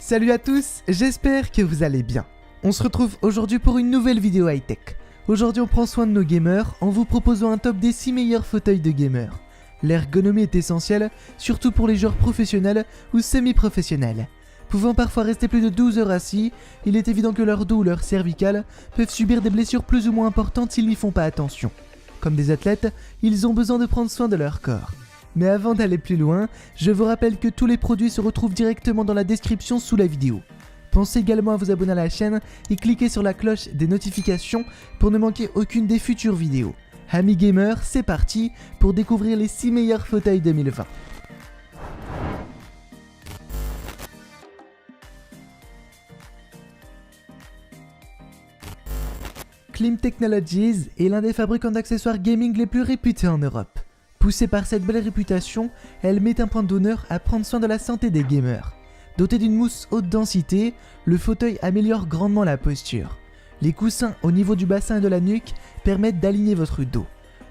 Salut à tous, j'espère que vous allez bien. On se retrouve aujourd'hui pour une nouvelle vidéo high-tech. Aujourd'hui on prend soin de nos gamers en vous proposant un top des 6 meilleurs fauteuils de gamers. L'ergonomie est essentielle, surtout pour les joueurs professionnels ou semi-professionnels. Pouvant parfois rester plus de 12 heures assis, il est évident que leur dos ou leur cervicale peuvent subir des blessures plus ou moins importantes s'ils n'y font pas attention. Comme des athlètes, ils ont besoin de prendre soin de leur corps. Mais avant d'aller plus loin, je vous rappelle que tous les produits se retrouvent directement dans la description sous la vidéo. Pensez également à vous abonner à la chaîne et cliquez sur la cloche des notifications pour ne manquer aucune des futures vidéos. Amis gamers, c'est parti pour découvrir les 6 meilleurs fauteuils 2020. Klim Technologies est l'un des fabricants d'accessoires gaming les plus réputés en Europe. Poussée par cette belle réputation, elle met un point d'honneur à prendre soin de la santé des gamers. Doté d'une mousse haute densité, le fauteuil améliore grandement la posture. Les coussins au niveau du bassin et de la nuque permettent d'aligner votre dos.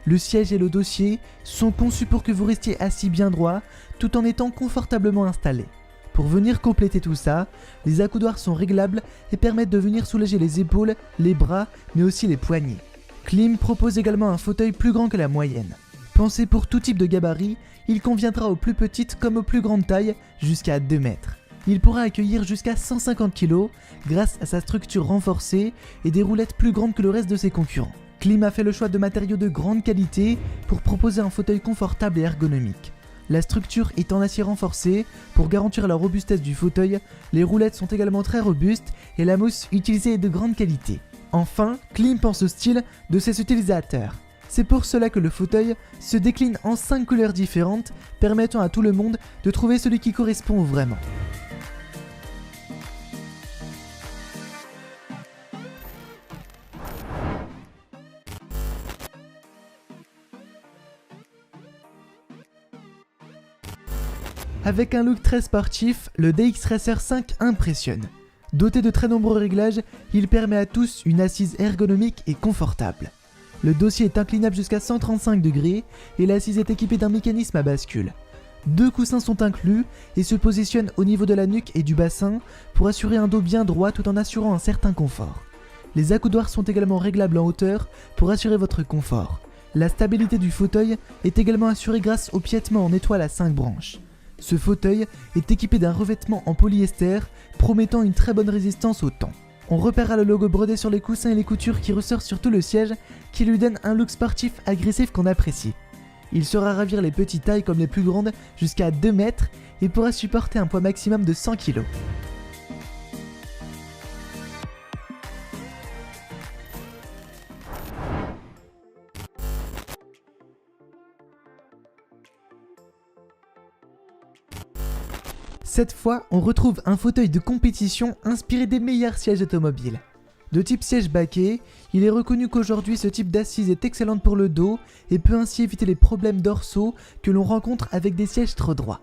Le siège et le dossier sont conçus pour que vous restiez assis bien droit, tout en étant confortablement installé. Pour venir compléter tout ça, les accoudoirs sont réglables et permettent de venir soulager les épaules, les bras, mais aussi les poignets. Klim propose également un fauteuil plus grand que la moyenne. Pensé pour tout type de gabarit, il conviendra aux plus petites comme aux plus grandes tailles, jusqu'à 2 mètres. Il pourra accueillir jusqu'à 150 kg grâce à sa structure renforcée et des roulettes plus grandes que le reste de ses concurrents. Klim a fait le choix de matériaux de grande qualité pour proposer un fauteuil confortable et ergonomique. La structure est en acier renforcé pour garantir la robustesse du fauteuil, les roulettes sont également très robustes et la mousse utilisée est de grande qualité. Enfin, Klim pense au style de ses utilisateurs. C'est pour cela que le fauteuil se décline en 5 couleurs différentes, permettant à tout le monde de trouver celui qui correspond vraiment. Avec un look très sportif, le DX Racer 5 impressionne. Doté de très nombreux réglages, il permet à tous une assise ergonomique et confortable. Le dossier est inclinable jusqu'à 135 degrés et l'assise est équipée d'un mécanisme à bascule. 2 coussins sont inclus et se positionnent au niveau de la nuque et du bassin pour assurer un dos bien droit tout en assurant un certain confort. Les accoudoirs sont également réglables en hauteur pour assurer votre confort. La stabilité du fauteuil est également assurée grâce au piétement en étoile à 5 branches. Ce fauteuil est équipé d'un revêtement en polyester promettant une très bonne résistance au temps. On repérera le logo brodé sur les coussins et les coutures qui ressort sur tout le siège qui lui donne un look sportif agressif qu'on apprécie. Il saura ravir les petites tailles comme les plus grandes jusqu'à 2 mètres et pourra supporter un poids maximum de 100 kg. Cette fois, on retrouve un fauteuil de compétition inspiré des meilleurs sièges automobiles. De type siège baquet, il est reconnu qu'aujourd'hui ce type d'assise est excellente pour le dos et peut ainsi éviter les problèmes dorsaux que l'on rencontre avec des sièges trop droits.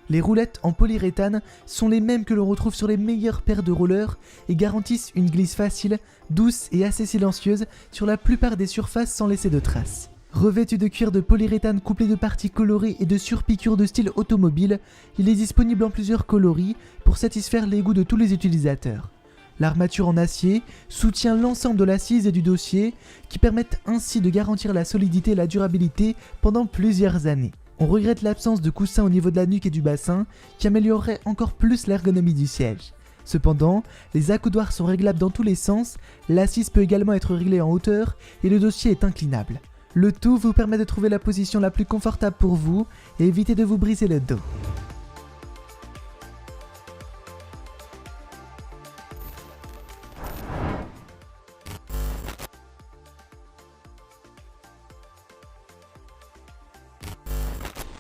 Les roulettes en polyuréthane sont les mêmes que l'on retrouve sur les meilleures paires de rollers et garantissent une glisse facile, douce et assez silencieuse sur la plupart des surfaces sans laisser de traces. Revêtu de cuir de polyuréthane couplé de parties colorées et de surpiqûres de style automobile, il est disponible en plusieurs coloris pour satisfaire les goûts de tous les utilisateurs. L'armature en acier soutient l'ensemble de l'assise et du dossier qui permettent ainsi de garantir la solidité et la durabilité pendant plusieurs années. On regrette l'absence de coussins au niveau de la nuque et du bassin qui améliorerait encore plus l'ergonomie du siège. Cependant, les accoudoirs sont réglables dans tous les sens, l'assise peut également être réglée en hauteur et le dossier est inclinable. Le tout vous permet de trouver la position la plus confortable pour vous et éviter de vous briser le dos.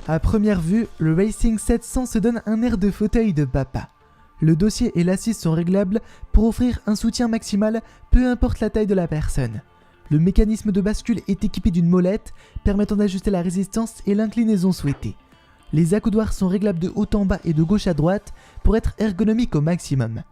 À première vue, le Racing 700 se donne un air de fauteuil de papa. Le dossier et l'assise sont réglables pour offrir un soutien maximal, peu importe la taille de la personne. Le mécanisme de bascule est équipé d'une molette permettant d'ajuster la résistance et l'inclinaison souhaitée. Les accoudoirs sont réglables de haut en bas et de gauche à droite pour être ergonomiques au maximum.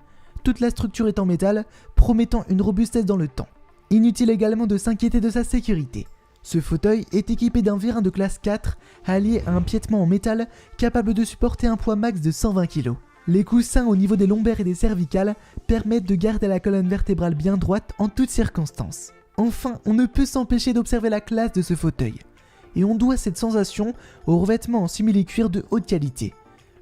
Toute la structure est en métal, promettant une robustesse dans le temps. Inutile également de s'inquiéter de sa sécurité. Ce fauteuil est équipé d'un vérin de classe 4 allié à un piétement en métal capable de supporter un poids max de 120 kg. Les coussins au niveau des lombaires et des cervicales permettent de garder la colonne vertébrale bien droite en toutes circonstances. Enfin, on ne peut s'empêcher d'observer la classe de ce fauteuil. Et on doit cette sensation au revêtement en simili-cuir de haute qualité.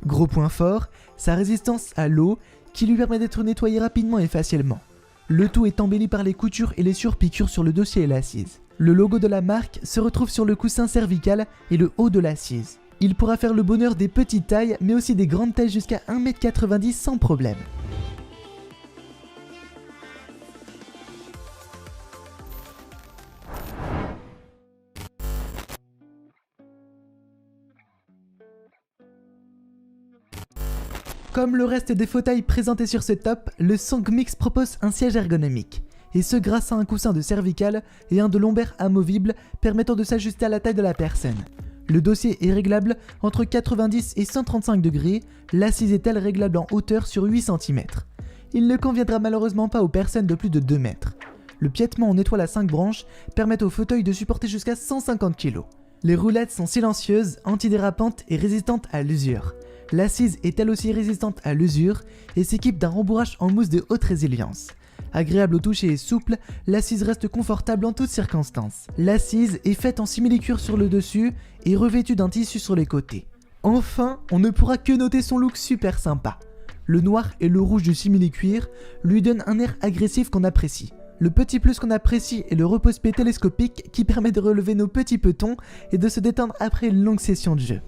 Gros point fort, sa résistance à l'eau qui lui permet d'être nettoyé rapidement et facilement. Le tout est embelli par les coutures et les surpiqûres sur le dossier et l'assise. Le logo de la marque se retrouve sur le coussin cervical et le haut de l'assise. Il pourra faire le bonheur des petites tailles mais aussi des grandes tailles jusqu'à 1,90 m sans problème. Comme le reste des fauteuils présentés sur ce top, le Songmix propose un siège ergonomique. Et ce grâce à un coussin de cervical et un de lombaire amovible permettant de s'ajuster à la taille de la personne. Le dossier est réglable entre 90 et 135 degrés, l'assise est elle réglable en hauteur sur 8 cm. Il ne conviendra malheureusement pas aux personnes de plus de 2 mètres. Le piétement en étoile à 5 branches permet au fauteuil de supporter jusqu'à 150 kg. Les roulettes sont silencieuses, antidérapantes et résistantes à l'usure. L'assise est elle aussi résistante à l'usure et s'équipe d'un rembourrage en mousse de haute résilience. Agréable au toucher et souple, l'assise reste confortable en toutes circonstances. L'assise est faite en simili-cuir sur le dessus et revêtue d'un tissu sur les côtés. Enfin, on ne pourra que noter son look super sympa. Le noir et le rouge du simili-cuir lui donnent un air agressif qu'on apprécie. Le petit plus qu'on apprécie est le repose-pied télescopique qui permet de relever nos petits petons et de se détendre après une longue session de jeu.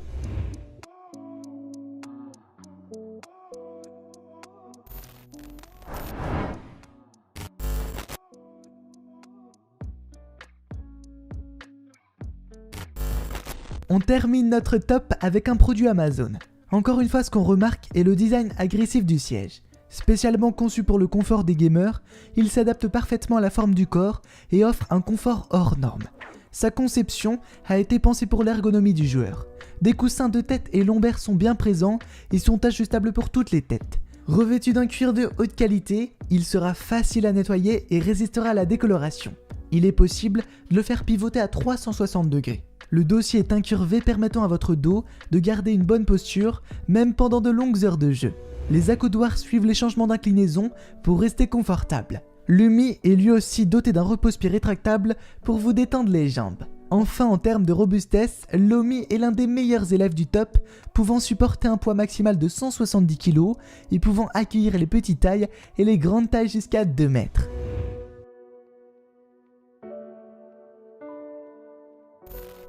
On termine notre top avec un produit Amazon. Encore une fois, ce qu'on remarque est le design agressif du siège. Spécialement conçu pour le confort des gamers, il s'adapte parfaitement à la forme du corps et offre un confort hors norme. Sa conception a été pensée pour l'ergonomie du joueur. Des coussins de tête et lombaires sont bien présents et sont ajustables pour toutes les têtes. Revêtu d'un cuir de haute qualité, il sera facile à nettoyer et résistera à la décoloration. Il est possible de le faire pivoter à 360 degrés. Le dossier est incurvé permettant à votre dos de garder une bonne posture, même pendant de longues heures de jeu. Les accoudoirs suivent les changements d'inclinaison pour rester confortable. L'UMI est lui aussi doté d'un repose-pied rétractable pour vous détendre les jambes. Enfin, en termes de robustesse, l'OMI est l'un des meilleurs élèves du top, pouvant supporter un poids maximal de 170 kg et pouvant accueillir les petites tailles et les grandes tailles jusqu'à 2 mètres.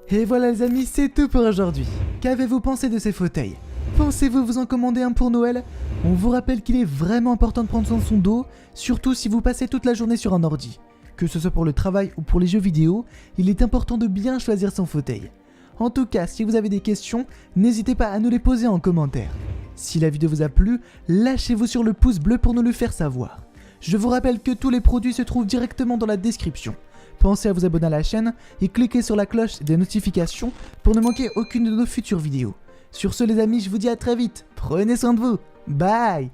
Et voilà les amis, c'est tout pour aujourd'hui. Qu'avez-vous pensé de ces fauteuils? Pensez-vous vous en commander un pour Noël? On vous rappelle qu'il est vraiment important de prendre soin de son dos, surtout si vous passez toute la journée sur un ordi. Que ce soit pour le travail ou pour les jeux vidéo, il est important de bien choisir son fauteuil. En tout cas, si vous avez des questions, n'hésitez pas à nous les poser en commentaire. Si la vidéo vous a plu, lâchez-vous sur le pouce bleu pour nous le faire savoir. Je vous rappelle que tous les produits se trouvent directement dans la description. Pensez à vous abonner à la chaîne et cliquez sur la cloche des notifications pour ne manquer aucune de nos futures vidéos. Sur ce les amis, je vous dis à très vite, prenez soin de vous, bye.